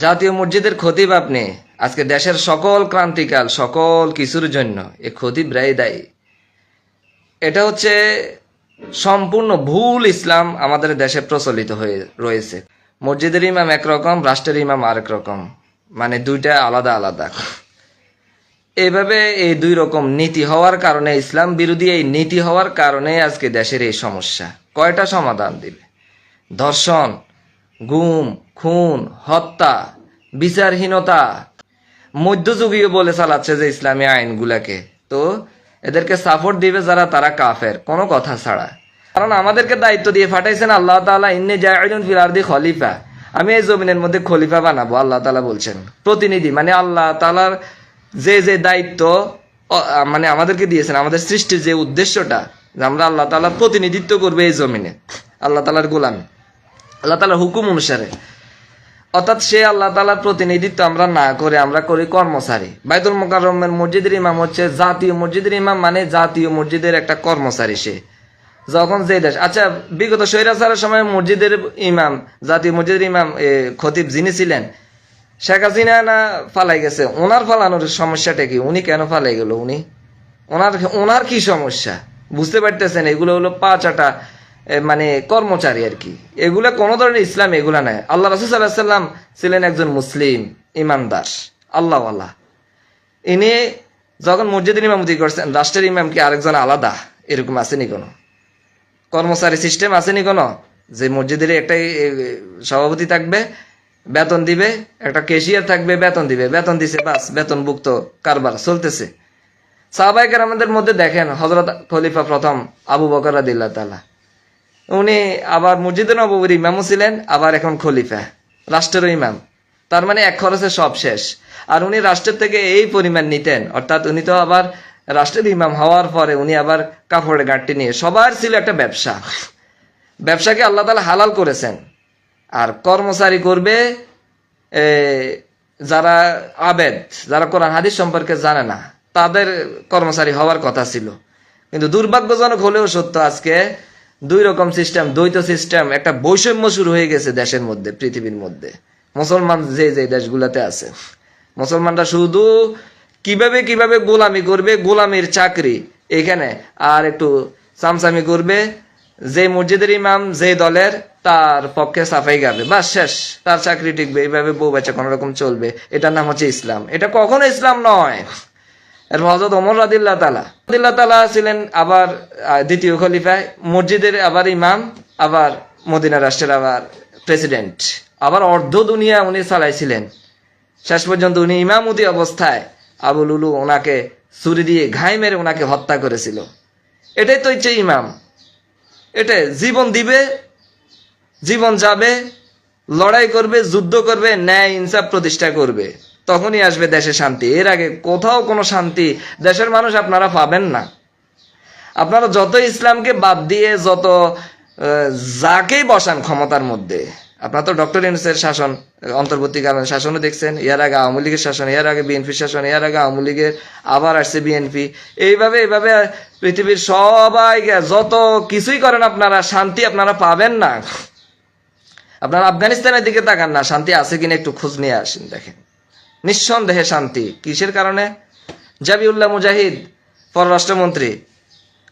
জাতীয় মসজিদের খতিব আপনি আজকে দেশের সকল ক্রান্তিকাল সকল কিছুর জন্য এই খতিব রাই দায়ী। এটা হচ্ছে সম্পূর্ণ ভুল ইসলাম আমাদের দেশে প্রচলিত হয়ে রয়েছে। মসজিদের ইমাম একরকম, রাষ্ট্রের ইমাম আরেক রকম, মানে দুইটা আলাদা আলাদা। এইভাবে এই দুই রকম নীতি হওয়ার কারণে, ইসলাম বিরোধী এই নীতি হওয়ার কারণে আজকে দেশের এই সমস্যা। কয়টা সমাধান দিবে? ধর্ষণ, গুম, খুন, হত্যা, বিচারহীনতা, মধ্যযুগীয় বলে চালাচ্ছে যে ইসলামী আইনগুলাকে। তো এদেরকে সাপোর্ট দিবে যারা, তারা কাফের, কোনো কথা ছাড়া। কারণ আমাদেরকে দায়িত্ব দিয়ে পাঠাইছেন আল্লাহ তাআলা, ইন্নী জাইলুন ফিল আরদি খলিফা, আমি এই জমিনের মধ্যে খলিফা বানাবো। আল্লাহ তাআলা বলছেন প্রতিনিধি, মানে আল্লাহ তাআলার যে যে দায়িত্ব মানে আমাদেরকে দিয়েছেন, আমাদের সৃষ্টির যে উদ্দেশ্যটা, যে আমরা আল্লাহ তাআলার প্রতিনিধিত্ব করবে এই জমিনে, আল্লাহ তাআলার গোলামি, আল্লাহ তাআলার হুকুম অনুসারে। অর্থাৎ সে আল্লাহ তাআলার প্রতিনিধিত্ব আমরা না করে আমরা করি কর্মচারী। বাইতুল মুকাররমের মসজিদের ইমাম হচ্ছে জাতীয় মসজিদের ইমাম, মানে জাতীয় মসজিদের একটা কর্মচারী সে। যখন যে দেশ, আচ্ছা বিগত স্বৈরাচারের সময় মসজিদের ইমাম, জাতীয় মসজিদের ইমাম খতিব যিনি ছিলেন, শেখ হাসিনা না ফালাই গেছে, ওনার ফালানোর সমস্যাটা কি? উনি কেন ফালাই গেল? ওনার কি সমস্যা বুঝতে পারতেছেন? এগুলো হলো পাঁচাটা মানে কর্মচারী আর কি। এগুলা কোনো ধরনের ইসলাম এগুলা নাই। আল্লাহ রাসূল সাল্লাল্লাহু আলাইহি ওয়াসাল্লাম ছিলেন একজন মুসলিম ইমানদার, আল্লাহওয়ালা। ইনি যখন মসজিদের ইমামতি করছেন, রাষ্ট্রের ইমাম কি আরেকজন আলাদা? এরকম আসেনি কোনো কর্মচারী সিস্টেম? আসেনি কোনো যে মসজিদের একটা সভাপতি থাকবে, বেতন দিবে, একটা ক্যাশিয়ার থাকবে, বেতন দিবে, বেতন দিছে, বাস বেতনভুক্ত কারবার চলতেছে। সাহাবায়ে কেরামদের মধ্যে দেখেন, হযরত খলিফা প্রথম আবু বকর রাদিয়াল্লাহু তাআলা, উনি আবার মসজিদে নববীর ইমামও ছিলেন, আবার এখন খলিফা, রাষ্ট্রের ইমাম। তার মানে এক খরচে সব শেষ। আর উনি রাষ্ট্রের থেকে এই পরিমাণ নিতেন, অর্থাৎ উনি তো আবার রাষ্ট্রের ইমাম হওয়ার পরে উনি আবার কাপড়ের গাঁটটি নিয়ে, সবার ছিল একটা ব্যবসা। ব্যবসাকে আল্লাহ তাআলা হালাল করেছেন। আর কর্মচারী করবে যারা আবেদ, যারা কোরআন হাদিস সম্পর্কে জানে না, তাদের কর্মচারী হওয়ার কথা ছিল। কিন্তু দুর্ভাগ্যজনক হলেও সত্য, আজকে দুই রকম সিস্টেম, দ্বৈত সিস্টেম, একটা বৈষম্য শুরু হয়ে গেছে দেশের মধ্যে, পৃথিবীর মধ্যে। মুসলমান যে যে দেশগুলোতে আছে, মুসলমানরা শুধু কিভাবে কিভাবে গোলামি করবে, গোলামির চাকরি এখানে, আর একটু চামচামি করবে, যে মসজিদের ইমাম যে দলের, তার পক্ষে সাফাই গাবে, বাস শেষ, তার চাকরি টিকবে, এইভাবে বউ বাচ্চা কোন রকম চলবে। এটার নাম হচ্ছে ইসলাম। এটা কখনো ইসলাম নয়। এর হযরত ওমর রাদিয়াল্লাহু তাআলা ছিলেন আবার দ্বিতীয় খলিফা, মসজিদের আবার ইমাম, আবার মদিনা রাষ্ট্রের আবার প্রেসিডেন্ট, আবার অর্ধ দুনিয়া উনি চালাইছিলেন। শেষ পর্যন্ত উনি ইমামতি অবস্থায় আবু লুলু ওনাকে ছুরি দিয়ে ঘাই মেরে ওনাকে হত্যা করেছিল। এটাই তো হচ্ছে ইমাম। এটা জীবন দিবে, জীবন যাবে, লড়াই করবে, যুদ্ধ করবে, ন্যায় ইনসাফ প্রতিষ্ঠা করবে, তখনই আসবে দেশে শান্তি। এর আগে কোথাও কোনো শান্তি দেশের মানুষ আপনারা পাবেন না। আপনারা যত ইসলামকে বাদ দিয়ে যত যাকেই বসান ক্ষমতার মধ্যে, আপনারা তো ডক্টর ইউনূসের শাসন, অন্তর্বর্তীকালীন শাসনও দেখছেন, এর আগে আওয়ামী লীগের শাসন, এর আগে বিএনপির শাসন, এর আগে আওয়ামী লীগের, আবার আসছে বিএনপি। এইভাবে পৃথিবীর সবাই যত কিছুই করেন আপনারা, শান্তি আপনারা পাবেন না। আপনারা আফগানিস্তানের দিকে তাকান না, শান্তি আছে কিনা একটু খোঁজ নিয়ে আসেন, দেখেন নিঃসন্দেহে শান্তি। কিসের কারণে? জাবিউল্লাহ মুজাহিদ পররাষ্ট্রমন্ত্রী,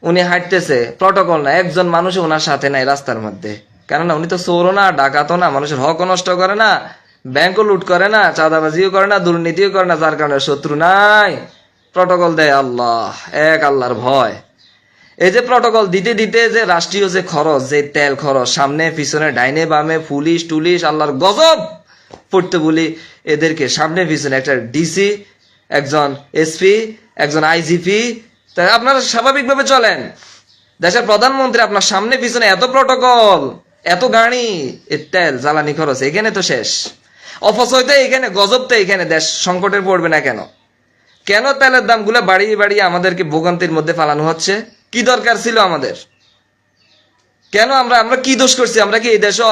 উনি হাঁটতেছে, প্রটোকল না, একজন মানুষ ওনার সাথে নাই রাস্তার মধ্যে। কেননা উনি তো চোরও না, ডাকাতও না, মানুষের হক নষ্ট করে না, ব্যাংকও লুট করে না, চাঁদাবাজিও করে না, দুর্নীতিও করে না, যার কারণে শত্রু নাই। প্রটোকল দেয় আল্লাহ, এক আল্লাহর ভয়। এই যে প্রটোকল দিতে দিতে যে রাষ্ট্রীয় যে খরচ, যে তেল খরচ, সামনে পিছনে ডাইনে বামে পুলিশ টুলিশ, আল্লাহর গজব পড়তে বলি এদেরকে, সামনে পিছনে একটা ডিসি, একজন এসপি, একজন আইজিপি। তাই আপনারা স্বাভাবিকভাবে চলেন, দেশের প্রধানমন্ত্রী, আপনার সামনে পিছনে এত প্রটোকল, এত গাড়ি, এর তেল জ্বালানি খরচ, এখানে তো শেষ। অপচয়তে এখানে, গজবতে এখানে, দেশ সংকটে পড়বে না কেন? কেন তেলের দামগুলো বাড়িয়ে বাড়িয়ে আমাদেরকে ভোগান্তির মধ্যে ফেলানো হচ্ছে? কি দরকার ছিল আমাদের? কেন আমরা কি দোষ করছি? আমরা কি এই দেশে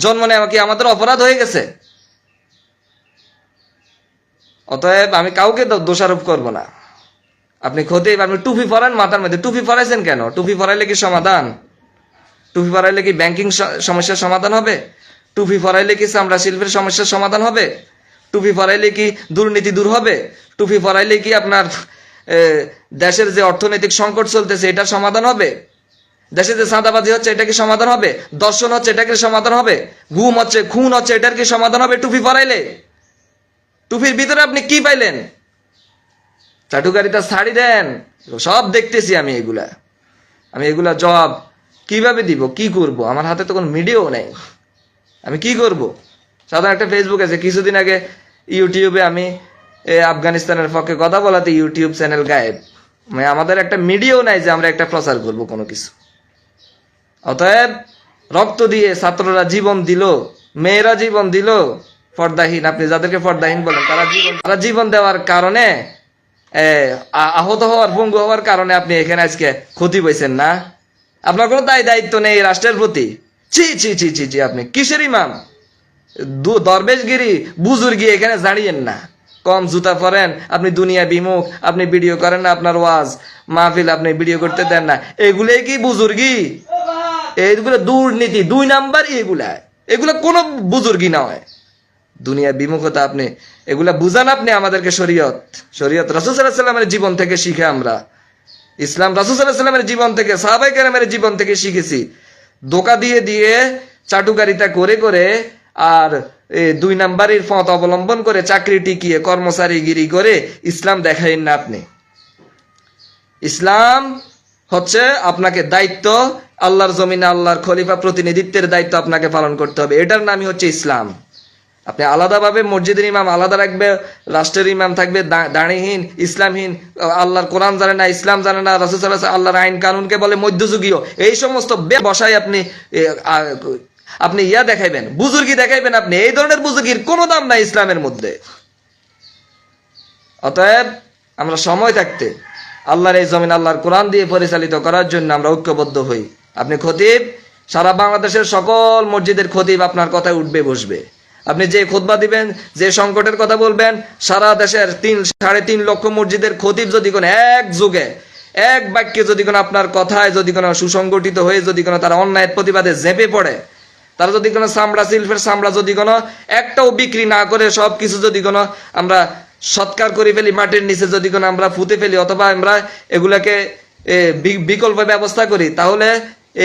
জন্ম নেওয়া কি আমাদের অপরাধ হয়ে গেছে? অতএব আমি কাউকে দোষারোপ করব না। আপনি আপনি টুপি পরান মাথার মধ্যে, টুপি পরাইছেন কেন? টুপি পরাইলে কি সমাধান? টুপি পরাইলে কি ব্যাংকিং সমস্যার সমাধান হবে? টুপি পরাইলে কি চামড়া শিল্পের সমস্যার সমাধান হবে? টুপি পরাইলে কি দুর্নীতি দূর হবে? টুপি পরাইলে কি আপনার দেশের যে অর্থনৈতিক সংকট চলতেছে এটার সমাধান হবে? দেশে যে চাঁদাবাজি হচ্ছে এটা কি সমাধান হবে? দর্শন হচ্ছে এটা কি সমাধান হবে? গুম হচ্ছে, খুন হচ্ছে, এটার কি সমাধান হবে টুপি পরাইলে? টুপির ভিতরে আপনি কি পাইলেন? চাটুকারিতা ছাড়ি দেন, সব দেখতেছি আমি এগুলা জবাব কিভাবে দিব, কি করব? আমার হাতে তো কোনো মিডিয়াও নেই, আমি কি করব? সাধারণ একটা ফেসবুক আছে, কিছুদিন আগে ইউটিউবে আমি আফগানিস্তানের পক্ষে কথা বলাতে ইউটিউব চ্যানেল গায়েব। মানে আমাদের একটা মিডিয়াও নাই যে আমরা একটা প্রচার করব কোনো কিছু। অতএব রক্ত দিয়ে ছাত্ররা জীবন দিল, মেয়েরা জীবন দিল, পর্দাহীন, আপনি যাদেরকে পর্দাহীন বলেন তারা জীবন দেওয়ার কারণে আহত হওয়ার, পঙ্গু হওয়ার কারণে আপনি এখানে আজকে ক্ষতি পাইছেন না? আপনার কোনো দায়িত্ব নেই রাষ্ট্রের প্রতি? ছি ছি ছি ছি ছি, আপনি কিসের ইমাম? দরবেশগিরি বুজুর্গি এখানে জানিয়েন না। কম জুতা পরেন, আপনি দুনিয়া বিমুখ, আপনি ভিডিও করেন না, আপনার ওয়াজ মাহফিল আপনি ভিডিও করতে দেন না, এগুলোই কি বুজুর্গি? এইগুলো দুর্নীতি, 2 নাম্বার। এগুলা কোনো বুজুর্গি নয়, দুনিয়া বিমুখতা। আপনি এগুলা বুঝান, আপনি আমাদেরকে শরীয়ত রাসূল সাল্লাল্লাহু আলাইহি ওয়াসাল্লামের জীবন থেকে শিখে আমরা ইসলাম রাসূল সাল্লাল্লাহু আলাইহি ওয়াসাল্লামের জীবন থেকে, সাহাবায়ে কেরামের জীবন থেকে শিখেছি। ধোঁকা দিয়ে চাটুকারিতা করে আর 2 নাম্বারের পথ অবলম্বন করে চাকরি টিকিয়ে কর্মচারীগিরি করে ইসলাম দেখাইন না আপনি। ইসলাম হচ্ছে আপনাকে দায়িত্ব, আল্লাহর জমিনে আল্লাহর খলিফা প্রতিনিধিত্বের দায়িত্ব আপনাকে পালন করতে হবে, এটার নামই হচ্ছে ইসলাম। আপনি আলাদাভাবে মসজিদের ইমাম আলাদা রাখবে, রাষ্ট্রের ইমাম থাকবে দাড়িহীন, ইসলামহীন, আল্লাহর কোরআন জানে না, ইসলাম জানে না, রাসূল সাল্লাল্লাহু আলাইহি ওয়াসাল্লাম আল্লাহর আইন কানুনকে বলে মধ্যযুগীয়, এই সমস্ত বসাই আপনি ইয়া দেখাইবেন, বুজুর্গি দেখাইবেন। আপনি এই ধরনের বুজুর্গির কোনো দাম নাই ইসলামের মধ্যে। অতএব আমরা সময় থাকতে আল্লাহর এই জমিন আল্লাহর কোরআন দিয়ে পরিচালিত করার জন্য আমরা ঐক্যবদ্ধ হই। আপনি খতিব, সারা বাংলাদেশের সকল মসজিদের খতিব আপনার কথায় উঠবে বসবে। আপনি যে খুতবা দিবেন, যে সংকটের কথা বলবেন, সারা দেশের 3.5 লক্ষ মসজিদের খতিব যদি কোনো এক যুগে এক বাক্যে যদি কোনো আপনার কথায় যদি কোনো সুসংগঠিত হয়ে যদি কোনো তারা অন্যায়ের প্রতিবাদে ঝেঁপে পড়ে, তারা যদি কোনো চামড়া শিল্পের চামড়া যদি কোনো একটাও বিক্রি না করে সব কিছু যদি কোনো আমরা সৎকার করে ফেলি, মাটির নিচে যদি কোনো আমরা পুঁতে ফেলি, অথবা আমরা এগুলাকে বিকল্প ব্যবস্থা করি, তাহলে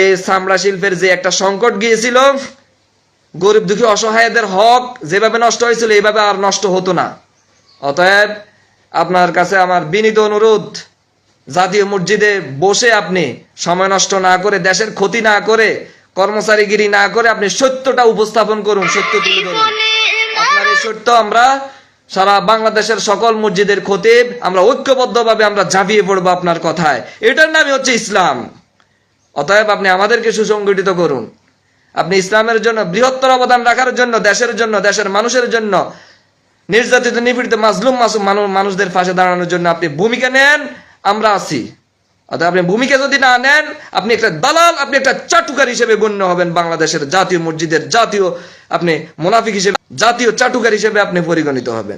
এই চামড়া শিল্পের যে একটা সংকট গিয়েছিল, গরিব দুঃখী অসহায়দের হক যেভাবে নষ্ট হয়েছিল এইভাবে আর নষ্ট হতো না। অতএব আপনার কাছে আমার বিনীত অনুরোধ, জাতীয় মসজিদে বসে আপনি সময় নষ্ট না করে, দেশের ক্ষতি না করে, কর্মচারীগিরি না করে আপনি সত্যটা উপস্থাপন করুন, সত্য তুলে ধরুন। আপনার এই সত্য আমরা সারা বাংলাদেশের সকল মসজিদের খতিব আমরা ঐক্যবদ্ধভাবে আমরা ঝাঁপিয়ে পড়বো আপনার কথায়, এটার নামই হচ্ছে ইসলাম। অতএব আপনি আমাদেরকে সুসংগঠিত করুন। আপনি ইসলামের জন্য বৃহত্তর অবদান রাখার জন্য, দেশের মানুষের জন্য, নির্যাতিত নিপীড়িত মাজলুম মানুষদের পাশে দাঁড়ানোর জন্য আপনি ভূমিকা নেন, আমরা আছি। অর্থাৎ আপনি ভূমিকা যদি না নেন, আপনি একটা দালাল, আপনি একটা চাটুকার হিসেবে গণ্য হবেন। বাংলাদেশের জাতীয় মসজিদের আপনি মুনাফিক হিসেবে, জাতীয় চাটুকার হিসেবে আপনি পরিগণিত হবেন।